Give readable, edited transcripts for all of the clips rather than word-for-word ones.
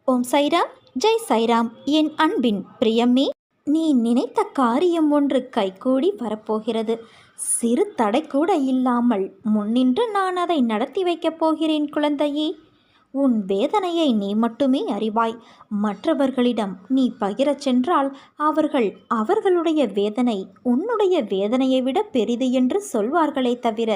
ஓம் சைராம், ஜெய் சைராம். என் அன்பின் பிரியமே, நீ நினைத்த காரியம் ஒன்று கைகூடி வரப்போகிறது. சிறு தடை கூட இல்லாமல் முன்னின்று நான் அதை நடத்தி வைக்கப் போகிறேன் குழந்தையே. உன் வேதனையை நீ மட்டுமே அறிவாய். மற்றவர்களிடம் நீ பகிரச் சென்றால் அவர்கள் அவர்களுடைய வேதனை உன்னுடைய வேதனையை விட பெரிது என்று சொல்வார்களே தவிர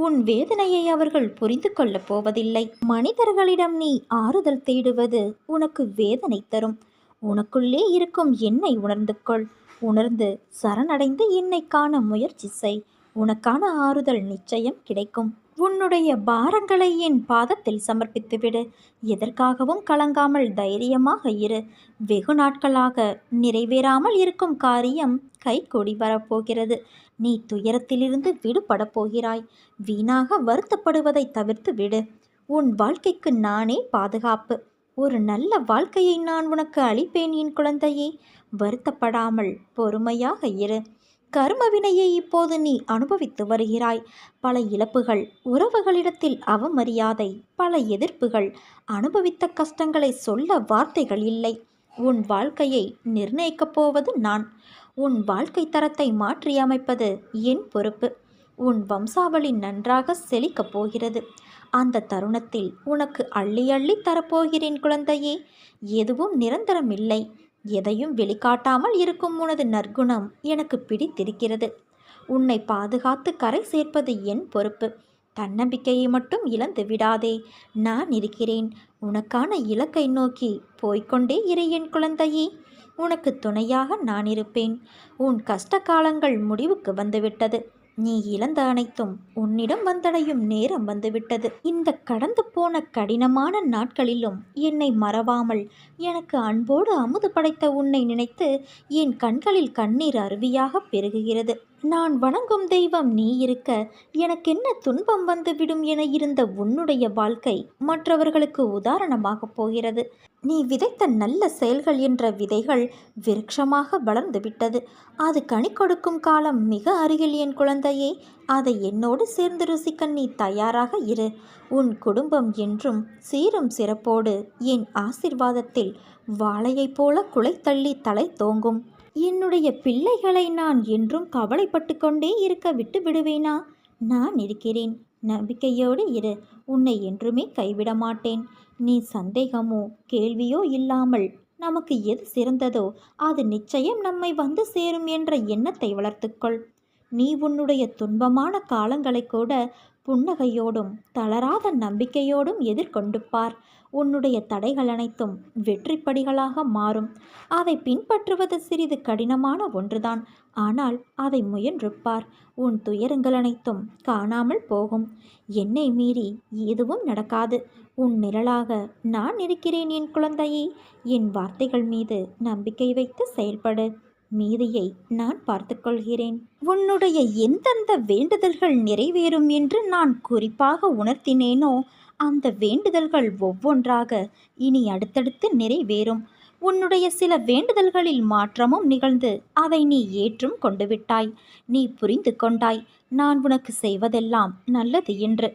உன் வேதனையை அவர்கள் புரிந்து கொள்ளப் போவதில்லை. மனிதர்களிடம் நீ ஆறுதல் தேடுவது உனக்கு வேதனை தரும். உனக்குள்ளே இருக்கும் என்னை உணர்ந்து கொள். உணர்ந்து சரணடைந்து என்னை காண முயற்சி செய். உனக்கான ஆறுதல் நிச்சயம் கிடைக்கும். உன்னுடைய பாரங்களை என் பாதத்தில் சமர்ப்பித்துவிடு. எதற்காகவும் கலங்காமல் தைரியமாக இரு. வெகு நாட்களாக நிறைவேறாமல் இருக்கும் காரியம் கைகூடி வரப்போகிறது. நீ துயரத்திலிருந்து விடுபட போகிறாய். வீணாக வருத்தப்படுவதை தவிர்த்து விடு. உன் வாழ்க்கைக்கு நானே பாதுகாப்பு. ஒரு நல்ல வாழ்க்கையை நான் உனக்கு அளிப்பேன் என் குழந்தையே. வருத்தப்படாமல் பொறுமையாக இரு. கர்மவினையை இப்போது நீ அனுபவித்து வருகிறாய். பல இழப்புகள், உறவுகளிடத்தில் அவமரியாதை, பல எதிர்ப்புகள். அனுபவித்த கஷ்டங்களை சொல்ல வார்த்தைகள் இல்லை. உன் வாழ்க்கையை நிர்ணயிக்கப் போவது நான். உன் வாழ்க்கை தரத்தை மாற்றியமைப்பது என் பொறுப்பு. உன் வம்சாவளி நன்றாக செழிக்கப் போகிறது. அந்த தருணத்தில் உனக்கு அள்ளி அள்ளி தரப்போகிறேன் குழந்தையே. எதுவும் நிரந்தரமில்லை. எதையும் வெளிக்காட்டாமல் இருக்கும் உனது நற்குணம் எனக்கு பிடித்திருக்கிறது. உன்னை பாதுகாத்து கரை சேர்ப்பது என் பொறுப்பு. தன்னம்பிக்கையை மட்டும் இழந்து விடாதே. நான் இருக்கிறேன். உனக்கான இலக்கை நோக்கி போய்கொண்டே இரு என் குழந்தையே. உனக்கு துணையாக நான் இருப்பேன். உன் கஷ்ட காலங்கள் முடிவுக்கு வந்துவிட்டது. நீ இழந்த அனைத்தும் உன்னிடம் வந்தடையும் நேரம் வந்துவிட்டது. இந்த கடந்து போன கடினமான நாட்களிலும் என்னை மறவாமல் எனக்கு அன்போடு அமுது படைத்த உன்னை நினைத்து என் கண்களில் கண்ணீர் அருவியாக பெருகுகிறது. நான் வணங்கும் தெய்வம் நீ இருக்க எனக்கென்ன துன்பம் வந்துவிடும் என இருந்த உன்னுடைய வாழ்க்கை மற்றவர்களுக்கு உதாரணமாக போகிறது. நீ விதைத்த நல்ல செயல்கள் என்ற விதைகள் விருட்சமாக வளர்ந்து விட்டது. அது கனி கொடுக்கும் காலம் மிக அருகில் என் குழந்தையே. அதை என்னோடு சேர்ந்து ருசிக்க நீ தயாராக இரு. உன் குடும்பம் என்றும் சீரும் சிறப்போடு என் ஆசிர்வாதத்தில் வாழையைப் போல குலை தள்ளி தலை தோங்கும். என்னுடைய பிள்ளைகளை நான் என்றும் கவலைப்பட்டு கொண்டே இருக்க விட்டு விடுவேனா? நான் இருக்கிறேன். நம்பிக்கையோடு இரு. உன்னை என்றுமே கைவிட மாட்டேன். நீ சந்தேகமோ கேள்வியோ இல்லாமல் நமக்கு எது சிறந்ததோ அது நிச்சயம் நம்மை வந்து சேரும் என்ற எண்ணத்தை வளர்த்துக்கொள். நீ உன்னுடைய துன்பமான காலங்களை கூட புன்னகையோடும் தளராத நம்பிக்கையோடும் எதிர்கொண்டு பார். உன்னுடைய தடைகள் அனைத்தும் வெற்றிப்படிகளாக மாறும். அதை பின்பற்றுவது சிறிது கடினமான ஒன்றுதான். ஆனால் அதை முயன்று பார். உன் துயரங்கள் அனைத்தும் காணாமல் போகும். என்னை மீறி எதுவும் நடக்காது. உன் நிழலாக நான் இருக்கிறேன் என் குழந்தையே. என் வார்த்தைகள் மீது நம்பிக்கை வைத்து செயல்படு. மீதியை நான் பார்த்துக்கொள்கிறேன். உன்னுடைய எந்தெந்த வேண்டுதல்கள் நிறைவேறும் என்று நான் குறிப்பாக உணர்த்தினேனோ அந்த வேண்டுதல்கள் ஒவ்வொன்றாக இனி அடுத்தடுத்து நிறைவேறும். உன்னுடைய சில வேண்டுதல்களில் மாற்றமும் நிகழ்ந்து அதை நீ ஏற்றும் கொண்டு விட்டாய். நீ புரிந்து கொண்டாய் நான் உனக்கு செய்வதெல்லாம் நல்லது என்று.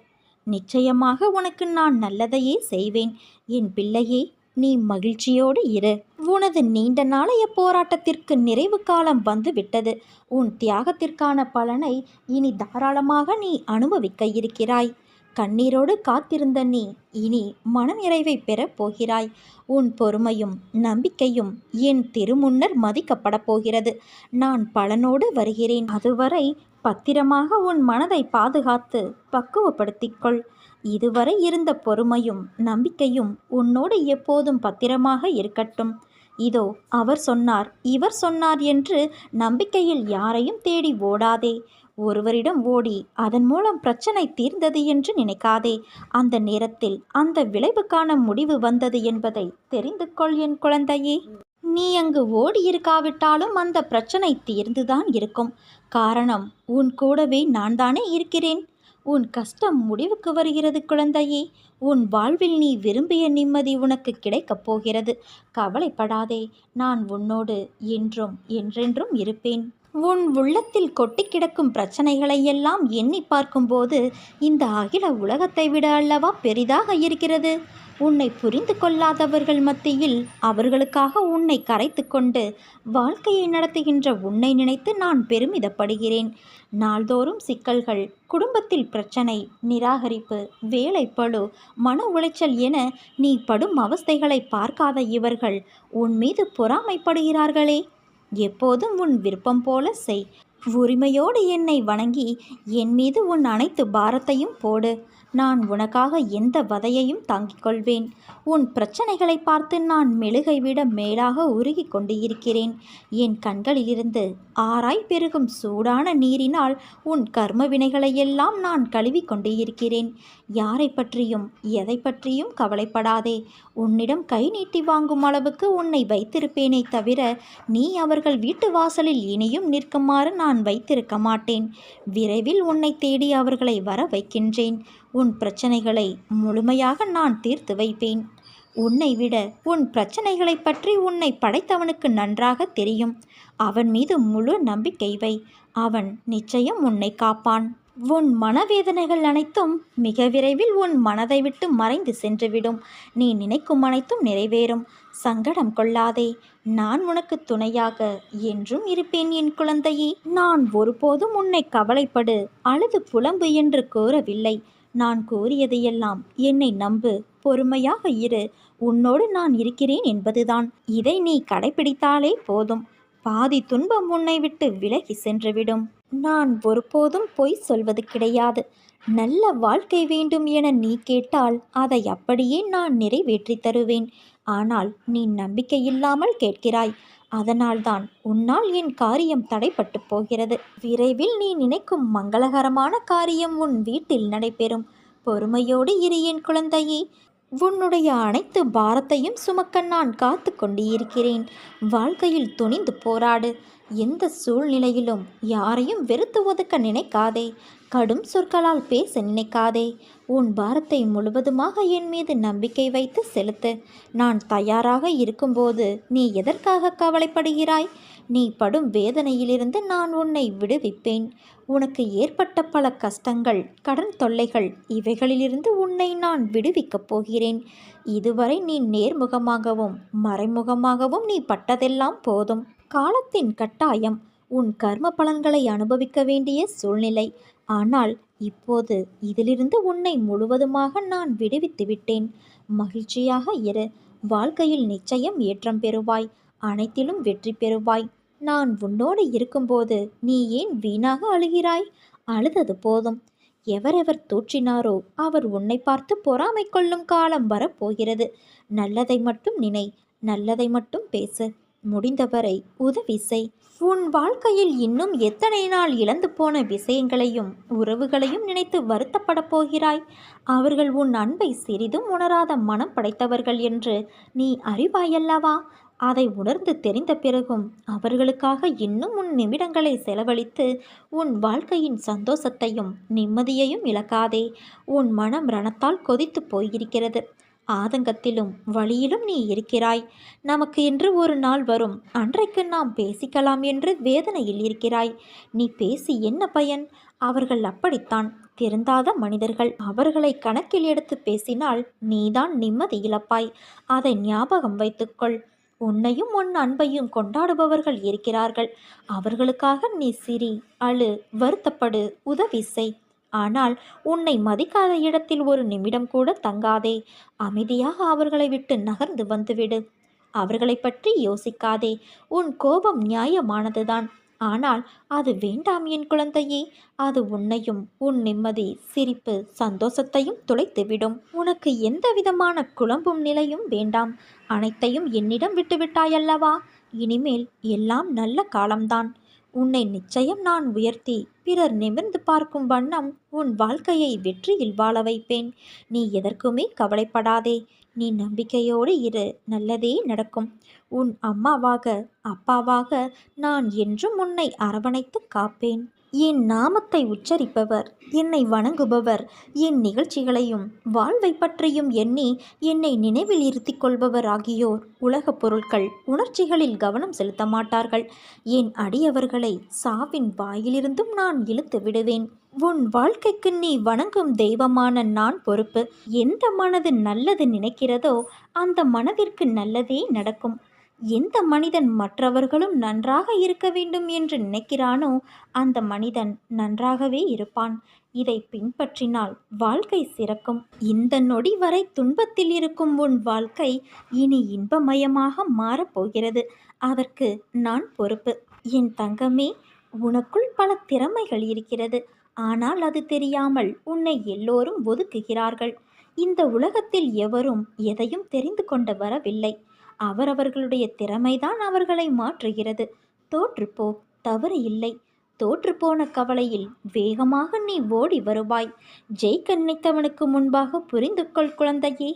நிச்சயமாக உனக்கு நான் நல்லதையே செய்வேன். என் பிள்ளையே, நீ மகிழ்ச்சியோடு இரு. உனது நீண்ட நாளைய போராட்டத்திற்கு நிறைவு காலம் வந்து விட்டது. உன் தியாகத்திற்கான பலனை இனி தாராளமாக நீ அனுபவிக்க இருக்கிறாய். கண்ணீரோடு காத்திருந்த நீ இனி மனநிறைவை பெறப் போகிறாய். உன் பொறுமையும் நம்பிக்கையும் என் திருமுன்னர் மதிக்கப்பட போகிறது. நான் பலனோடு வருகிறேன். அதுவரை பத்திரமாக உன் மனதை பாதுகாத்து பக்குவப்படுத்திக்கொள். இதுவரை இருந்த பொறுமையும் நம்பிக்கையும் உன்னோடு எப்போதும் பத்திரமாக இருக்கட்டும். இதோ அவர் சொன்னார், இவர் சொன்னார் என்று நம்பிக்கையில் யாரையும் தேடி ஓடாதே. ஒருவரிடம் ஓடி அதன் மூலம் பிரச்சனை தீர்ந்தது என்று நினைக்காதே. அந்த நேரத்தில் அந்த விளைவுக்கான முடிவு வந்தது என்பதை தெரிந்து கொள் என் குழந்தையே. நீ அங்கு ஓடி இருக்காவிட்டாலும் அந்த பிரச்சனை தீர்ந்துதான் இருக்கும். காரணம், உன் கூடவே நான் தானே இருக்கிறேன். உன் கஷ்டம் முடிவுக்கு வருகிறது குழந்தையே. உன் வாழ்வில் நீ விரும்பிய நிம்மதி உனக்கு கிடைக்கப் போகிறது. கவலைப்படாதே. நான் உன்னோடு என்றும் என்றென்றும் இருப்பேன். உன் உள்ளத்தில் கொட்டி கிடக்கும் பிரச்சனைகளை எல்லாம் எண்ணி பார்க்கும்போது இந்த அகில உலகத்தை விட அல்லவா பெரிதாக இருக்கிறது. உன்னை புரிந்து கொள்ளாதவர்கள் மத்தியில் அவர்களுக்காக உன்னை கரைத்து கொண்டு வாழ்க்கையை நடத்துகின்ற உன்னை நினைத்து நான் பெருமிதப்படுகிறேன். நாள்தோறும் சிக்கல்கள், குடும்பத்தில் பிரச்சனை, நிராகரிப்பு, வேலைப்பளு, மன உளைச்சல் என நீ படும் அவஸ்தைகளை பார்க்காத இவர்கள் உன் மீது பொறாமைப்படுகிறார்களே. எப்போதும் உன் விருப்பம் போல செய். உரிமையோடு என்னை வணங்கி என் மீது உன் அனைத்து பாரத்தையும் போடு. நான் உனக்காக எந்த வதையையும் தாங்கிக் கொள்வேன். உன் பிரச்சனைகளை பார்த்து நான் மெழுகை விட மேலாக உருகி கொண்டு இருக்கிறேன். என் கண்களிலிருந்து ஆராய் பெருகும் சூடான நீரினால் உன் கர்ம வினைகளையெல்லாம் நான் கழுவி கொண்டு இருக்கிறேன். யாரை பற்றியும் எதை பற்றியும் கவலைப்படாதே. உன்னிடம் கை நீட்டி வாங்கும் அளவுக்கு உன்னை வைத்திருப்பேனே தவிர நீ அவர்கள் வீட்டு வாசலில் இனியும் நிற்குமாறு நான் வைத்திருக்க மாட்டேன். விரைவில் உன்னை தேடி அவர்களை வர வைக்கின்றேன். உன் பிரச்சனைகளை முழுமையாக நான் தீர்த்து வைப்பேன். உன்னை விட உன் பிரச்சனைகளை பற்றி உன்னை படைத்தவனுக்கு நன்றாக தெரியும். அவன் மீது முழு நம்பிக்கை வை. அவன் நிச்சயம் உன்னை காப்பான். உன் மனவேதனைகள் அனைத்தும் மிக விரைவில் உன் மனதை விட்டு மறைந்து சென்றுவிடும். நீ நினைக்கும் அனைத்தும் நிறைவேறும். சங்கடம் கொள்ளாதே. நான் உனக்கு துணையாக என்றும் இருப்பேன் என் குழந்தையே. நான் ஒருபோதும் உன்னை கவலைப்படு, அழுது புலம்பு என்று கூறவில்லை. நான் கூறியதையெல்லாம் என்னை நம்பு, பொறுமையாக இரு, உன்னோடு நான் இருக்கிறேன் என்பதுதான். இதை நீ கடைபிடித்தாலே போதும். பாதி துன்பம் உன்னை விட்டு விலகி சென்றுவிடும். நான் ஒருபோதும் பொய் சொல்வது கிடையாது. நல்ல வாழ்க்கை வேண்டும் என நீ கேட்டால் அதை அப்படியே நான் நிறைவேற்றி தருவேன். ஆனால் நீ நம்பிக்கை இல்லாமல் கேட்கிறாய். அதனால்தான் உன்னால் என் காரியம் தடைப்பட்டு போகிறது. விரைவில் நீ நினைக்கும் மங்களகரமான காரியம் உன் வீட்டில் நடைபெறும். பொறுமையோடு இரு என் குழந்தையே. உன்னுடைய அனைத்து பாரத்தையும் சுமக்க நான் காத்து கொண்டு இருக்கிறேன். வாழ்க்கையில் துணிந்து போராடு. எந்த சூழ்நிலையிலும் யாரையும் வெறுத்து ஒதுக்க நினைக்காதே. கடும் சொற்களால் பேச நினைக்காதே. உன் பாரத்தை முழுவதுமாக என் மீது நம்பிக்கை வைத்து செலுத்து. நான் தயாராக இருக்கும்போது நீ எதற்காக கவலைப்படுகிறாய்? நீ படும் வேதனையிலிருந்து நான் உன்னை விடுவிப்பேன். உனக்கு ஏற்பட்ட பல கஷ்டங்கள், கடன் தொல்லைகள், இவைகளிலிருந்து உன்னை நான் விடுவிக்கப் போகிறேன். இதுவரை நீ நேர்முகமாகவும் மறைமுகமாகவும் நீ பட்டதெல்லாம் போதும். காலத்தின் கட்டாயம், உன் கர்ம பலன்களை அனுபவிக்க வேண்டிய சூழ்நிலை. ஆனால் இப்போது இதிலிருந்து உன்னை முழுவதுமாக நான் விடுவித்து விட்டேன். மகிழ்ச்சியாக இரு. வாழ்க்கையில் நிச்சயம் ஏற்றம் பெறுவாய். அனைத்திலும் வெற்றி பெறுவாய். நான் உன்னோடு இருக்கும்போது நீ ஏன் வீணாக அழுகிறாய்? அழுதது போதும். எவரெவர் தூற்றினாரோ அவர் உன்னை பார்த்து பொறாமை கொள்ளும் காலம் வரப்போகிறது. நல்லதை மட்டும் நினை. நல்லதை மட்டும் பேசு. முடிந்தவரை உதவி செய். உன் வாழ்க்கையில் இன்னும் எத்தனை நாள் இழந்து போன விஷயங்களையும் உறவுகளையும் நினைத்து வருத்தப்பட போகிறாய்? அவர்கள் உன் அன்பை சிறிதும் உணராத மனம் படைத்தவர்கள் என்று நீ அறிவாயல்லவா? அதை உணர்ந்து தெரிந்த பிறகும் அவர்களுக்காக இன்னும் உன் நிமிடங்களை செலவழித்து உன் வாழ்க்கையின் சந்தோஷத்தையும் நிம்மதியையும் இழக்காதே. உன் மனம் ரணத்தால் கொதித்து போயிருக்கிறது. ஆதங்கத்திலும் வழியிலும் நீ இருக்கிறாய். நமக்கு என்று ஒரு நாள் வரும், அன்றைக்கு நாம் பேசிக்கலாம் என்று வேதனையில் இருக்கிறாய். நீ பேசி என்ன பயன்? அவர்கள் அப்படித்தான், திருந்தாத மனிதர்கள். அவர்களை கணக்கில் எடுத்து பேசினால் நீதான் நிம்மதி இழப்பாய். அதை ஞாபகம் வைத்துக்கொள். உன்னையும் உன் அன்பையும் கொண்டாடுபவர்கள் இருக்கிறார்கள். அவர்களுக்காக நீ சிரி, அழு, வருத்தப்படு, உதவி செய். ஆனால் உன்னை மதிக்காத இடத்தில் ஒரு நிமிடம் கூட தங்காதே. அமைதியாக அவர்களை விட்டு நகர்ந்து வந்துவிடு. அவர்களை பற்றி யோசிக்காதே. உன் கோபம் நியாயமானதுதான். ஆனால் அது வேண்டாம் என் குழந்தையே. அது உன்னையும் உன் நிம்மதி, சிரிப்பு, சந்தோஷத்தையும் துளைத்துவிடும். உனக்கு எந்த விதமான குழம்பும் நிலையும் வேண்டாம். அனைத்தையும் என்னிடம் விட்டுவிட்டாயல்லவா? இனிமேல் எல்லாம் நல்ல காலம்தான். உன்னை நிச்சயம் நான் உயர்த்தி பிறர் நிமிர்ந்து பார்க்கும் வண்ணம் உன் வாழ்க்கையை வெற்றியில் வாழ வைப்பேன். நீ எதற்குமே கவலைப்படாதே. நீ நம்பிக்கையோடு இரு. நல்லதே நடக்கும். உன் அம்மாவாக, அப்பாவாக நான் என்றும் உன்னை அரவணைத்து காப்பேன். என் நாமத்தை உச்சரிப்பவர், என்னை வணங்குபவர், என் நிகழ்ச்சிகளையும் வாழ்வை பற்றியும் எண்ணி என்னை நினைவில் இருத்திக் கொள்பவர் ஆகியோர் உலகப் பொருட்கள், உணர்ச்சிகளில் கவனம் செலுத்த மாட்டார்கள். என் அடியவர்களை சாவின் வாயிலிருந்தும் நான் இழுத்து விடுவேன். உன் வாழ்க்கைக்கு நீ வணங்கும் தெய்வமான நான் பொறுப்பு. எந்த மனது நல்லது நினைக்கிறதோ அந்த மனதிற்கு நல்லதே நடக்கும். எந்த மனிதன் மற்றவர்களும் நன்றாக இருக்க வேண்டும் என்று நினைக்கிறானோ அந்த மனிதன் நன்றாகவே இருப்பான். இதை பின்பற்றினால் வாழ்க்கை சிறக்கும். இந்த நொடி வரை துன்பத்தில் இருக்கும் உன் வாழ்க்கை இனி இன்பமயமாக மாறப்போகிறது. அதற்கு நான் பொறுப்பு. என் தங்கமே, உனக்குள் பல திறமைகள் இருக்கிறது. ஆனால் அது தெரியாமல் உன்னை எல்லோரும் ஒதுக்குகிறார்கள். இந்த உலகத்தில் எவரும் எதையும் தெரிந்து கொண்டு வரவில்லை. அவரவர்களுடைய திறமைதான் அவர்களை மாற்றுகிறது. தோற்றுப்போ, தவறு இல்லை. தோற்றுப்போன கவலையில் வேகமாக நீ ஓடி வருவாய். ஜெயிக்க நினைத்தவனுக்கு முன்பாக புரிந்து கொள் குழந்தையே.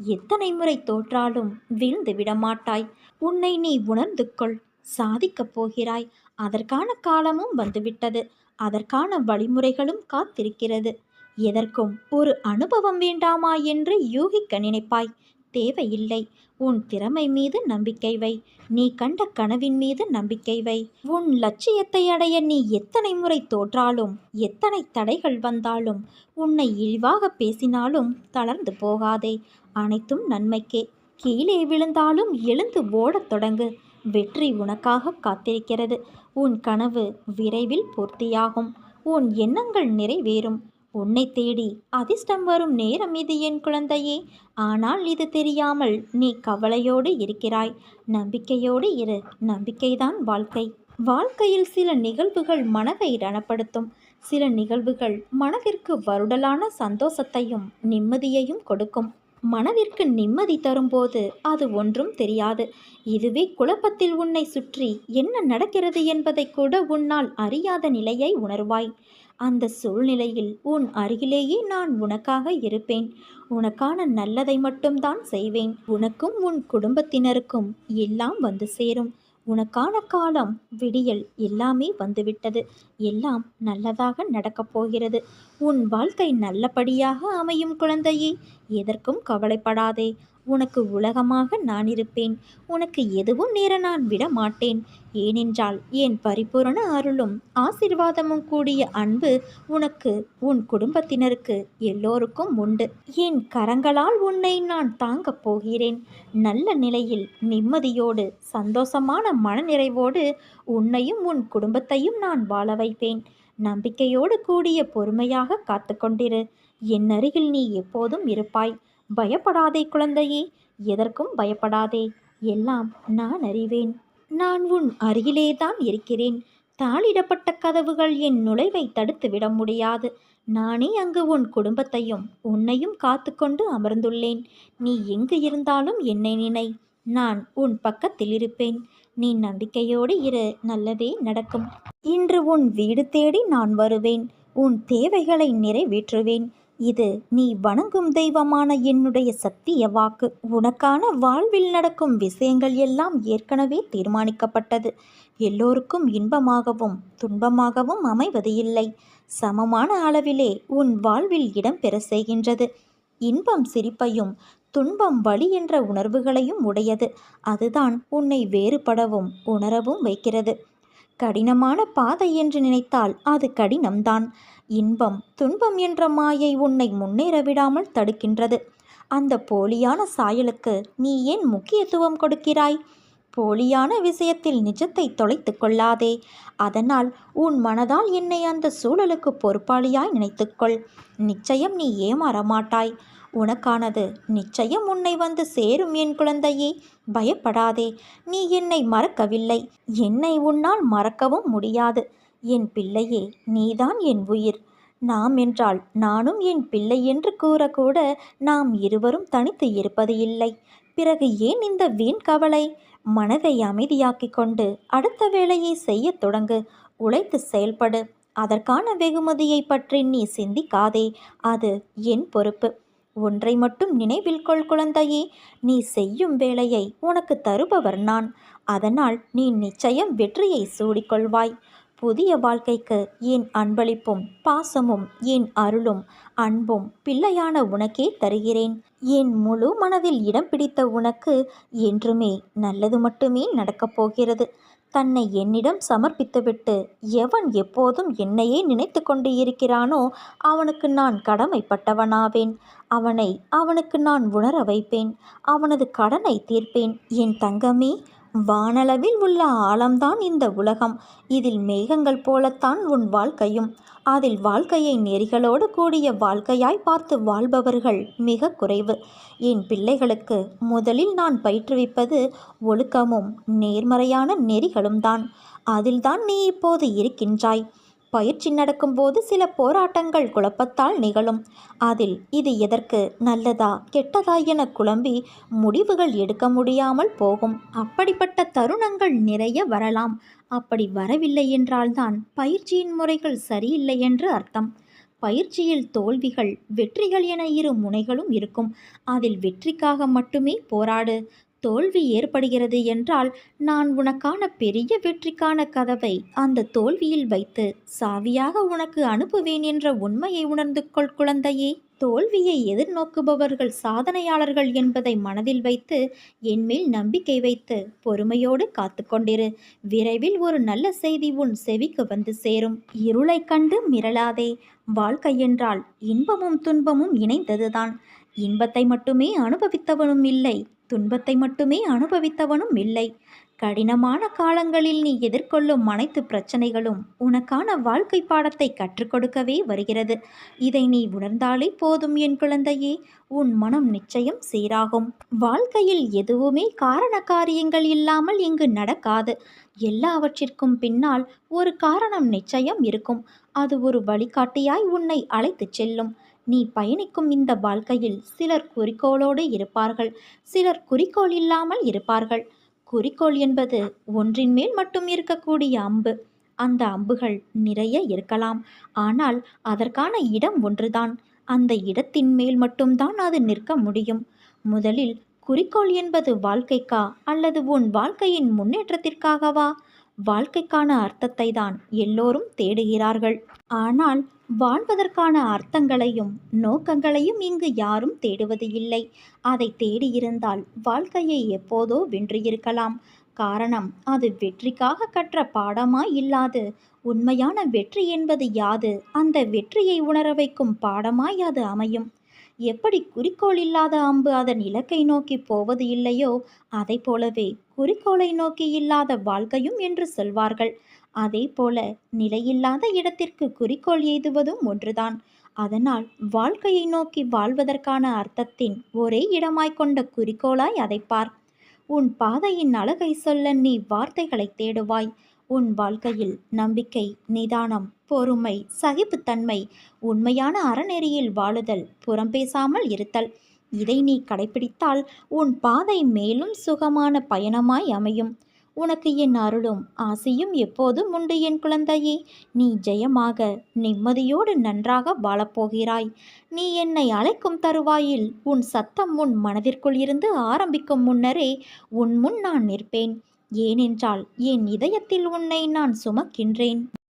எத்தனை முறை தோற்றாலும் வீழ்ந்து விடமாட்டாய். உன்னை நீ உணர்ந்து கொள். சாதிக்கப் போகிறாய். அதற்கான காலமும் வந்துவிட்டது. அதற்கான வழிமுறைகளும் காத்திருக்கிறது. எதற்கும் ஒரு அனுபவம் வேண்டாமா என்று யூகிக்க நினைப்பாய். தேவையில்லை. உன் திறமை மீது நம்பிக்கை வை. நீ கண்ட கனவின் மீது நம்பிக்கை வை. உன் லட்சியத்தை அடைய நீ எத்தனை முறை தோற்றாலும், எத்தனை தடைகள் வந்தாலும், உன்னை இழிவாக பேசினாலும் தளர்ந்து போகாதே. அனைத்தும் நன்மைக்கே. கீழே விழுந்தாலும் எழுந்து ஓடத் தொடங்கு. வெற்றி உனக்காக காத்திருக்கிறது. உன் கனவு விரைவில் பூர்த்தியாகும். உன் எண்ணங்கள் நிறைவேறும். உன்னை தேடி அதிர்ஷ்டம் வரும் நேரம் இது என் குழந்தையே. ஆனால் இது தெரியாமல் நீ கவலையோடு இருக்கிறாய். நம்பிக்கையோடு இரு. நம்பிக்கைதான் வாழ்க்கை. வாழ்க்கையில் சில நிகழ்வுகள் மனதை ரணப்படுத்தும். சில நிகழ்வுகள் மனதிற்கு வருடலான சந்தோஷத்தையும் நிம்மதியையும் கொடுக்கும். மனதிற்கு நிம்மதி தரும்போது அது ஒன்றும் தெரியாது. இதுவே குழப்பத்தில் உன்னை சுற்றி என்ன நடக்கிறது என்பதை கூட உன்னால் அறியாத நிலையை உணர்வாய். அந்த சூழ்நிலையில் உன் அருகிலேயே நான் உனக்காக இருப்பேன். உனக்கான நல்லதை மட்டும்தான் செய்வேன். உனக்கும் உன் குடும்பத்தினருக்கும் எல்லாம் வந்து சேரும். உனக்கான காலம், விடியல் எல்லாமே வந்துவிட்டது. எல்லாம் நல்லதாக நடக்கப் போகிறது. உன் வாழ்க்கை நல்லபடியாக அமையும் குழந்தையே. எதற்கும் கவலைப்படாதே. உனக்கு உலகமாக நான் இருப்பேன். உனக்கு எதுவும் நேர நான் விட மாட்டேன். ஏனென்றால் என் பரிபூரண அருளும் ஆசீர்வாதமும் கூடிய அன்பு உனக்கு, உன் குடும்பத்தினருக்கு எல்லோருக்கும் உண்டு. என் கரங்களால் உன்னை நான் தாங்கப் போகிறேன். நல்ல நிலையில், நிம்மதியோடு, சந்தோஷமான மனநிறைவோடு உன்னையும் உன் குடும்பத்தையும் நான் வாழ வைப்பேன். நம்பிக்கையோடு கூடிய பொறுமையாக காத்து கொண்டிரு. என் அருகில் நீ எப்போதும் இருப்பாய். பயப்படாதே குழந்தையே. எதற்கும் பயப்படாதே. எல்லாம் நான் அறிவேன். நான் உன் அருகிலேதான் இருக்கிறேன். தாளிடப்பட்ட கதவுகள் என் நுழைவை தடுத்து விட முடியாது. நானே அங்கு உன் குடும்பத்தையும் உன்னையும் காத்து கொண்டு அமர்ந்துள்ளேன். நீ எங்கு இருந்தாலும் என்னை நினை. நான் உன் பக்கத்தில் இருப்பேன். நீ நம்பிக்கையோடு இரு. நல்லதே நடக்கும். இன்று உன் வீடு தேடி நான் வருவேன். உன் தேவைகளை நிறைவேற்றுவேன். இது நீ வணங்கும் தெய்வமான என்னுடைய சத்திய வாக்கு. உனக்கான வாழ்வில் நடக்கும் விஷயங்கள் எல்லாம் ஏற்கனவே தீர்மானிக்கப்பட்டது. எல்லோருக்கும் இன்பமாகவும் துன்பமாகவும் அமைவது இல்லை. சமமான அளவிலே உன் வாழ்வில் இடம்பெற செய்கின்றது. இன்பம் சிரிப்பையும், துன்பம் வலி என்ற உணர்வுகளையும் உடையது. அதுதான் உன்னை வேறுபடவும் உணரவும் வைக்கிறது. கடினமான பாதை என்று நினைத்தால் அது கடினம்தான். இன்பம் துன்பம் என்ற மாயை உன்னை முன்னேற விடாமல் தடுக்கின்றது. அந்த போலியான சாயலுக்கு நீ ஏன் முக்கியத்துவம் கொடுக்கிறாய்? போலியான விஷயத்தில் நிஜத்தை தொலைத்து கொள்ளாதே. அதனால் உன் மனதால் என்னை அந்த சூழலுக்கு பொறுப்பாளியாய் நினைத்துக்கொள். நிச்சயம் நீ ஏமாற மாட்டாய். உனக்கானது நிச்சயம் உன்னை வந்து சேரும் என் குழந்தையே. பயப்படாதே. நீ என்னை மறக்கவில்லை. என்னை உன்னால் மறக்கவும் முடியாது. என் பிள்ளையே, நீதான் என் உயிர். நாம் என்றால் நானும் என் பிள்ளை என்று கூறக்கூட நாம் இருவரும் தனித்து இருப்பது இல்லை. பிறகு ஏன் இந்த வீண் கவலை? மனதை அமைதியாக்கி கொண்டு அடுத்த வேலையை செய்ய தொடங்கு. உழைத்து செயல்படு. அதற்கான வெகுமதியை பற்றி நீ சிந்திக்காதே. அது என் பொறுப்பு. ஒன்றை மட்டும் நினைவில் கொள் குழந்தையே. நீ செய்யும் வேலையை உனக்கு தருபவர் நான். அதனால் நீ நிச்சயம் வெற்றியை சூடிக்கொள்வாய். புதிய வாழ்க்கைக்கு என் அன்பளிப்பும் பாசமும் என் அருளும் அன்பும் பிள்ளையான உனக்கே தருகிறேன். என் முழு மனதில் இடம் பிடித்த உனக்கு என்றுமே நல்லது மட்டுமே நடக்கப் போகிறது. தன்னை என்னிடம் சமர்ப்பித்துவிட்டு எவன் எப்போதும் என்னையே நினைத்து கொண்டு இருக்கிறானோ அவனுக்கு நான் கடமைப்பட்டவனாவேன். அவனுக்கு நான் உணர வைப்பேன். அவனது கடனை தீர்ப்பேன். என் தங்கமே, வானளவில் உள்ள ஆழம்தான் இந்த உலகம். இதில் மேகங்கள் போலத்தான் உன் வாழ்க்கையும். அதில் வாழ்க்கையை நெறிகளோடு கூடிய வாழ்க்கையாய் பார்த்து வாழ்பவர்கள் மிக குறைவு. என் பிள்ளைகளுக்கு முதலில் நான் பயிற்றுவிப்பது ஒழுக்கமும் நேர்மறையான நெறிகளும் தான். அதில்தான் நீ இப்போது இருக்கின்றாய். பயிற்சி நடக்கும்போது சில போராட்டங்கள் குழப்பத்தால் நிகழும். அதில் இது எதற்கு, நல்லதா கெட்டதா என குழம்பி முடிவுகள் எடுக்க முடியாமல் போகும். அப்படிப்பட்ட தருணங்கள் நிறைய வரலாம். அப்படி வரவில்லை என்றால்தான் பயிற்சியின் முறைகள் சரியில்லை என்று அர்த்தம். பயிற்சியில் தோல்விகள் வெற்றிகள் என இரு முனைகளும் இருக்கும். அதில் வெற்றிக்காக மட்டுமே போராடு. தோல்வி ஏற்படுகிறது என்றால் நான் உனக்கான பெரிய வெற்றிக்கான கதவை அந்த தோல்வியில் வைத்து சாவியாக உனக்கு அனுப்புவேன் என்ற உண்மையை உணர்ந்து கொள் குழந்தையே. தோல்வியை எதிர்நோக்குபவர்கள் சாதனையாளர்கள் என்பதை மனதில் வைத்து என்மேல் நம்பிக்கை வைத்து பொறுமையோடு காத்து கொண்டிரு. விரைவில் ஒரு நல்ல செய்தி உன் செவிக்கு வந்து சேரும். இருளை கண்டு மிரளாதே. வாழ்க்கை என்றால் இன்பமும் துன்பமும் இணைந்ததுதான். இன்பத்தை மட்டுமே அனுபவித்தவனும் இல்லை, துன்பத்தை மட்டுமே அனுபவித்தவனும் இல்லை. கடினமான காலங்களில் நீ எதிர்கொள்ளும் அனைத்து பிரச்சனைகளும் உனக்கான வாழ்க்கை பாடத்தை கற்றுக் கொடுக்கவே வருகிறது. இதை நீ உணர்ந்தாலே போதும் என் குழந்தையே. உன் மனம் நிச்சயம் சீராகும். வாழ்க்கையில் எதுவுமே காரண காரியங்கள் இல்லாமல் இங்கு நடக்காது. எல்லாவற்றிற்கும் பின்னால் ஒரு காரணம் நிச்சயம் இருக்கும். அது ஒரு வழிகாட்டியாய் உன்னை அழைத்துச் செல்லும். நீ பயணிக்கும் இந்த வாழ்க்கையில் சிலர் குறிக்கோளோடு இருப்பார்கள், சிலர் குறிக்கோள் இல்லாமல் இருப்பார்கள். குறிக்கோள் என்பது ஒன்றின் மேல் மட்டும் இருக்கக்கூடிய அம்பு. அந்த அம்புகள் நிறைய இருக்கலாம். ஆனால் அதற்கான இடம் ஒன்றுதான். அந்த இடத்தின் மேல் மட்டும்தான் அது நிற்க முடியும். முதலில் குறிக்கோள் என்பது வாழ்க்கைக்கா அல்லது உன் வாழ்க்கையின் முன்னேற்றத்திற்காகவா? வாழ்க்கைக்கான அர்த்தத்தை தான் எல்லோரும் தேடுகிறார்கள். ஆனால் வாழ்வதற்கான அர்த்தங்களையும் நோக்கங்களையும் இங்கு யாரும் தேடுவது இல்லை. அதை தேடியிருந்தால் வாழ்க்கையை எப்போதோ வென்றிருக்கலாம். காரணம், அது வெற்றிக்காக கற்ற பாடமாய் இல்லாது உண்மையான வெற்றி என்பது யாது, அந்த வெற்றியை உணர வைக்கும் பாடமாய் அது அமையும். எப்படி குறிக்கோள் இல்லாத அம்பு அதன் இலக்கை நோக்கி போவது இல்லையோ அதை போலவே குறிக்கோளை நோக்கி இல்லாத வாழ்க்கையும் என்று சொல்வார்கள். அதே போல நிலையில்லாத இடத்திற்கு குறிக்கோள் எய்துவதும் ஒன்றுதான். அதனால் வாழ்க்கையை நோக்கி வாழ்வதற்கான அர்த்தத்தின் ஒரே இடமாய் கொண்ட குறிக்கோளாய் அதை பார். உன் பாதையின் அழகை சொல்ல நீ வார்த்தைகளை தேடுவாய். உன் வாழ்க்கையில் நம்பிக்கை, நிதானம், பொறுமை, சகிப்புத்தன்மை, உண்மையான அறநெறியில் வாழுதல், புறம் பேசாமல் இருத்தல், இதை நீ கடைபிடித்தால் உன் பாதை மேலும் சுகமான பயணமாய் அமையும். உனக்கு என் அருளும் ஆசையும் எப்போதும் உண்டு என் குழந்தையே. நீ ஜெயமாக நிம்மதியோடு நன்றாக வாழப்போகிறாய். நீ என்னை அழைக்கும் தருவாயில் உன் சத்தம் உன் மனதிற்குள் இருந்து ஆரம்பிக்கும் முன்னரே உன் முன் நான் நிற்பேன். ஏனென்றால் என் இதயத்தில் உன்னை நான் சுமக்கின்றேன்.